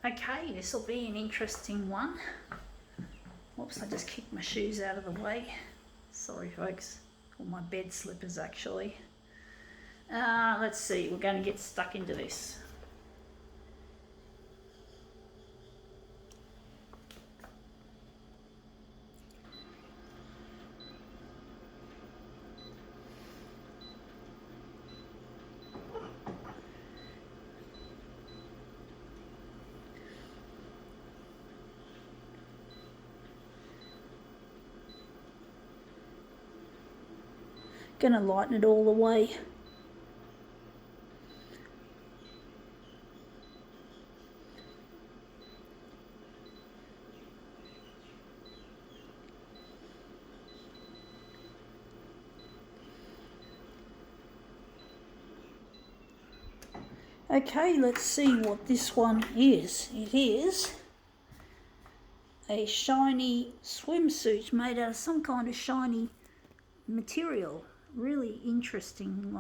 Okay, this will be an interesting one. Whoops, I just kicked my shoes out of the way. Sorry folks, or my bed slippers actually. Let's see, we're going to get stuck into this. Gonna lighten it all the way. Okay, let's see what this one is. It is a shiny swimsuit made out of some kind of shiny material. Really interesting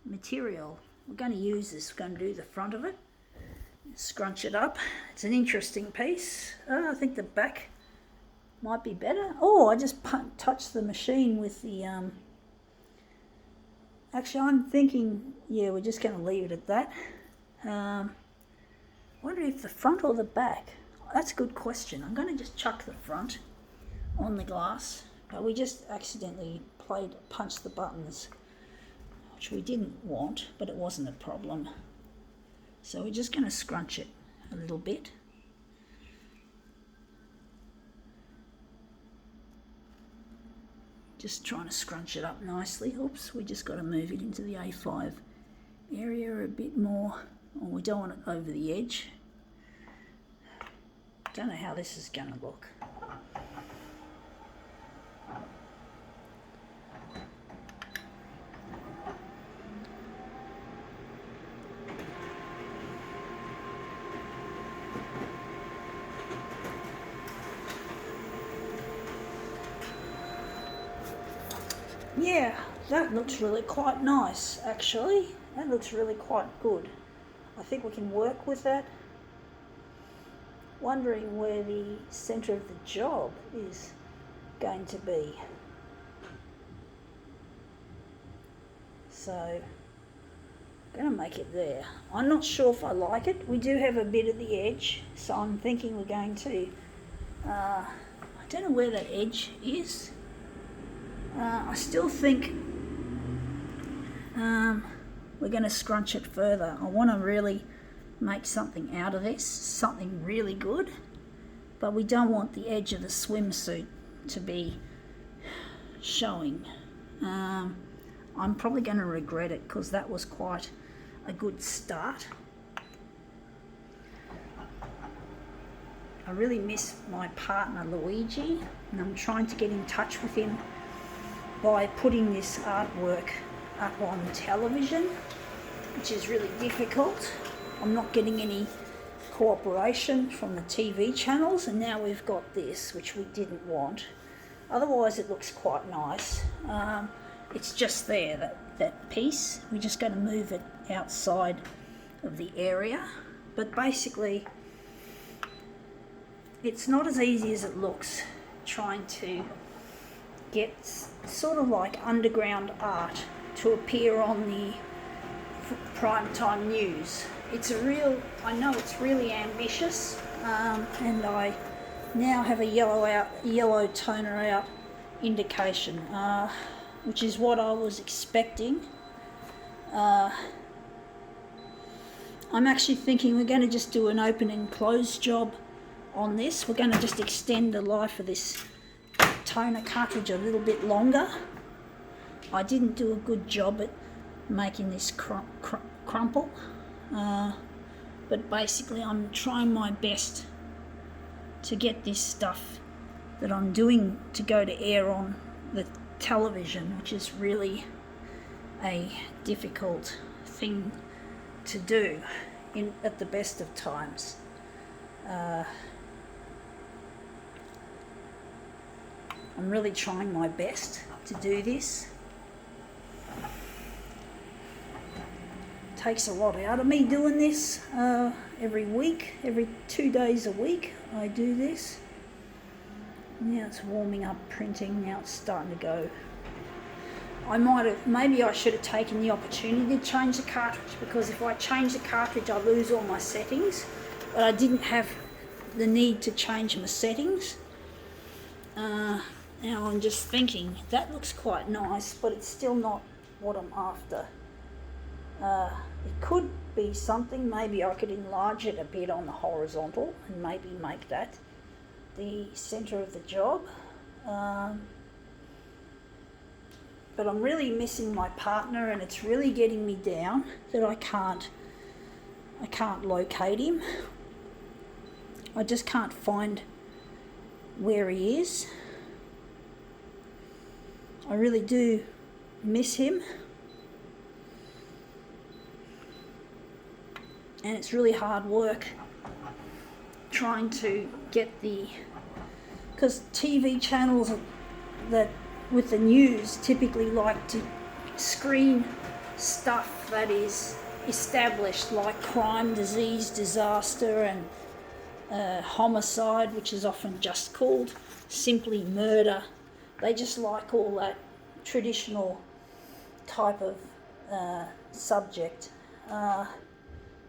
material. We're going to use this. We're going to do the front of it. Scrunch it up. It's an interesting piece. I think the back might be better. Oh, I just touched the machine with the... Actually, I'm thinking, yeah, we're just going to leave it at that. Wonder if the front or the back. That's a good question. I'm going to just chuck the front on the glass, but we just accidentally punched the buttons, which we didn't want, but it wasn't a problem. So we're just going to scrunch it a little bit. Just trying to scrunch it up nicely. Oops, we just got to move it into the A5 area a bit more. Oh, we don't want it over the edge. Don't know how this is going to look. Yeah, that looks really quite nice actually. That looks really quite good. I think we can work with that. Wondering where the centre of the job is going to be. So, I'm going to make it there. I'm not sure if I like it. We do have a bit at the edge, so I'm thinking we're going to... I don't know where that edge is. I still think we're going to scrunch it further. I want to really make something out of this, something really good, but we don't want the edge of the swimsuit to be showing. I'm probably going to regret it because that was quite a good start. I really miss my partner Luigi, and I'm trying to get in touch with him by putting this artwork up on television, which is really difficult. I'm not getting any cooperation from the TV channels, and now we've got this, which we didn't want. Otherwise it looks quite nice. It's just there, that piece. We're just going to move it outside of the area. But basically, it's not as easy as it looks trying to get sort of like underground art to appear on the primetime news. I know it's really ambitious, and I now have a yellow toner out indication, which is what I was expecting. I'm actually thinking we're going to just do an open and close job on this. We're going to just extend the life of this toner cartridge a little bit longer. I didn't do a good job at making this crumple, but basically I'm trying my best to get this stuff that I'm doing to go to air on the television, which is really a difficult thing to do at the best of times. I'm really trying my best to do this. takes a lot out of me doing this every week, every 2 days a week I do this. Now it's warming up printing, now it's starting to go. Maybe I should have taken the opportunity to change the cartridge, because if I change the cartridge I lose all my settings, but I didn't have the need to change my settings. Now I'm just thinking, that looks quite nice, but it's still not what I'm after. It could be something, maybe I could enlarge it a bit on the horizontal and maybe make that the centre of the job. But I'm really missing my partner, and it's really getting me down that I can't locate him. I just can't find where he is. I really do miss him. And it's really hard work trying to get because TV channels that with the news typically like to screen stuff that is established, like crime, disease, disaster, and homicide, which is often just called simply murder. They just like all that traditional type of subject.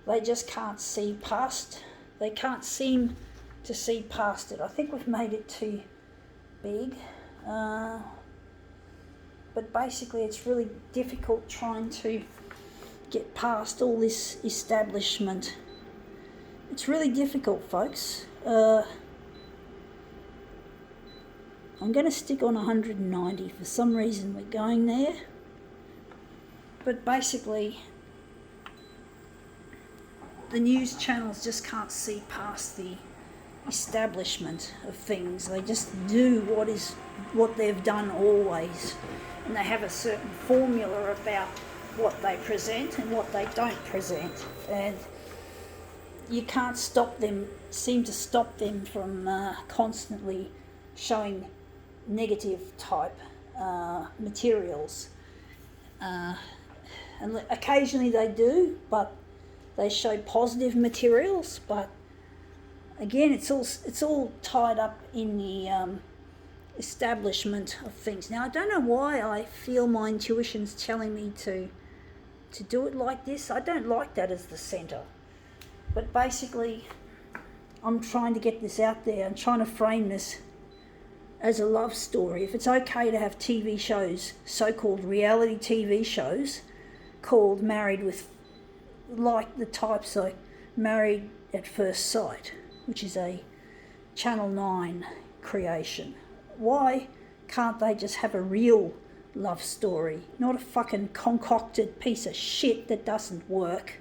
They just can't see past. They can't seem to see past it. I think we've made it too big. But basically it's really difficult trying to get past all this establishment. It's really difficult, folks. I'm going to stick on 190. For some reason we're going there. But basically the news channels just can't see past the establishment of things. They just do what they've done always, and they have a certain formula about what they present and what they don't present, and you can't seem to stop them from constantly showing negative type materials, and occasionally they do, but they show positive materials. But again, it's all tied up in the establishment of things. Now I don't know why I feel my intuition's telling me to do it like this. I don't like that as the centre, but basically I'm trying to get this out there. I'm trying to frame this as a love story. If it's okay to have TV shows, so-called reality TV shows, called Married with, like the types like Married at First Sight, which is a Channel 9 creation. Why can't they just have a real love story, not a fucking concocted piece of shit that doesn't work,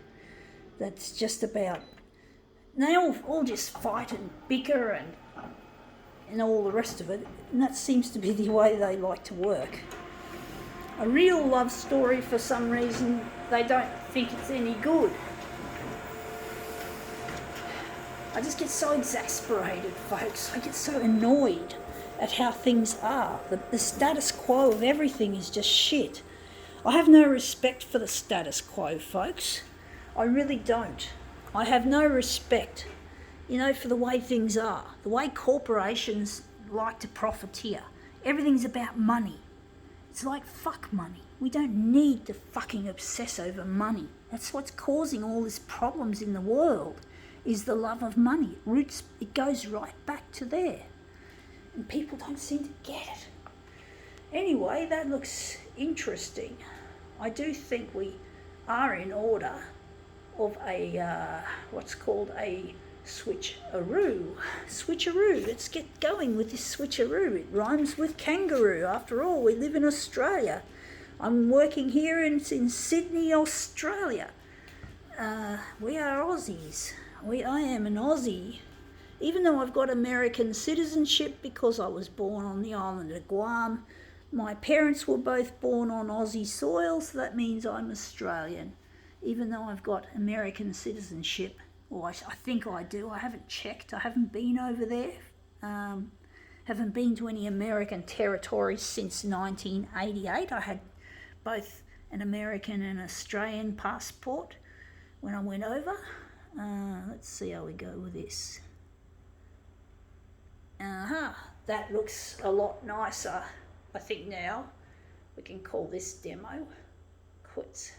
that's just about, they all just fight and bicker and all the rest of it, and that seems to be the way they like to work. A real love story, for some reason, they don't think it's any good. I just get so exasperated, folks. I get so annoyed at how things are. The status quo of everything is just shit. I have no respect for the status quo, folks. I really don't. I have no respect, for the way things are, the way corporations like to profiteer. Everything's about money. It's like, fuck money. We don't need to fucking obsess over money. That's what's causing all these problems in the world, is the love of money. It goes right back to there. And people don't seem to get it. Anyway, that looks interesting. I do think we are in order of a, what's called a switcheroo. Let's get going with this switcheroo. It rhymes with kangaroo. After all, we live in Australia. I'm working here in Sydney, Australia. We are Aussies. I am an Aussie. Even though I've got American citizenship because I was born on the island of Guam, my parents were both born on Aussie soil, so that means I'm Australian. Even though I've got American citizenship, or I think I do. I haven't checked. I haven't been over there. Haven't been to any American territories since 1988. I had both an American and Australian passport when I went over. Let's see how we go with this. That looks a lot nicer. I think now we can call this demo quits.